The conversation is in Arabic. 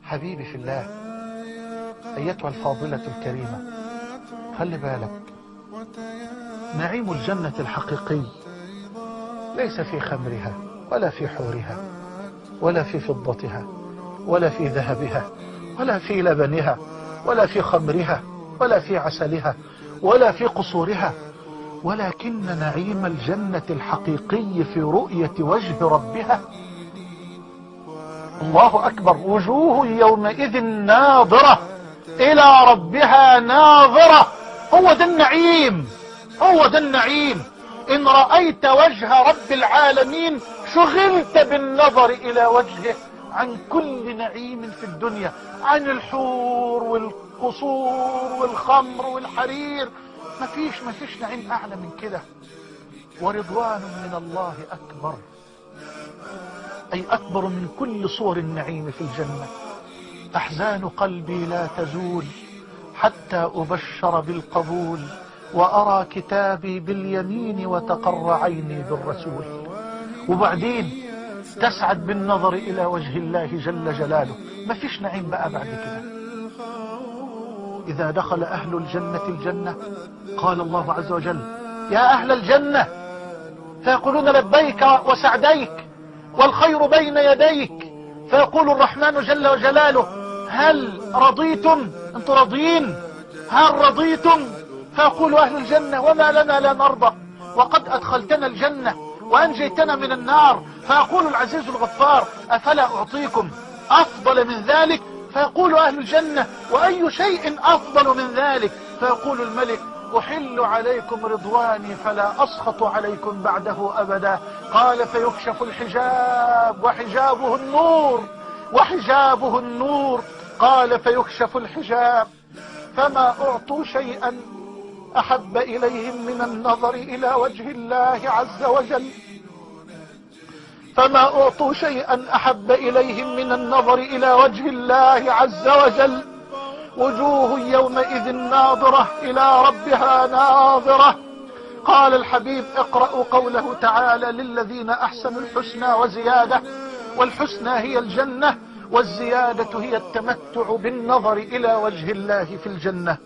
حبيبي في الله، أيتها الفاضلة الكريمة، خلي بالك، نعيم الجنة الحقيقي ليس في خمرها ولا في حورها ولا في فضتها ولا في ذهبها ولا في لبنها ولا في خمرها ولا في عسلها ولا في قصورها، ولكن نعيم الجنة الحقيقي في رؤية وجه ربها. الله أكبر. وجوه يومئذ ناظرة إلى ربها ناظرة. هو ده النعيم، هو ده النعيم. إن رأيت وجه رب العالمين شغلت بالنظر إلى وجهه عن كل نعيم في الدنيا، عن الحور والقصور والخمر والحرير. مفيش نعيم أعلى من كده. ورضوان من الله أكبر، أي أكبر من كل صور النعيم في الجنة. أحزان قلبي لا تزول حتى أبشر بالقبول، وأرى كتابي باليمين وتقر عيني بالرسول. وبعدين تسعد بالنظر إلى وجه الله جل جلاله. مفيش نعيم بقى بعد كده. إذا دخل أهل الجنة الجنة قال الله عز وجل: يا أهل الجنة، فيقولون: لبيك وسعديك والخير بين يديك. فيقول الرحمن جل وجلاله: هل رضيتم؟ انتم راضيين؟ هل رضيتم؟ فيقول أهل الجنة: وما لنا لا نرضى، وقد أدخلتنا الجنة وأنجيتنا من النار. فيقول العزيز الغفار: أفلا أعطيكم أفضل من ذلك؟ فيقول أهل الجنة: وأي شيء أفضل من ذلك؟ فيقول الملك: أحل عليكم رضواني فلا أسخط عليكم بعده أبدا. قال: فيكشف الحجاب وحجابه النور، وحجابه النور. قال: فيكشف الحجاب فما أعطوا شيئا أحب إليهم من النظر إلى وجه الله عز وجل، فما أعطوا شيئا أحب إليهم من النظر إلى وجه الله عز وجل. وجوه يومئذ ناظرة إلى ربها ناظرة. قال الحبيب: اقرأوا قوله تعالى: للذين أحسنوا الحسنى وزيادة. والحسنى هي الجنة، والزيادة هي التمتع بالنظر إلى وجه الله في الجنة.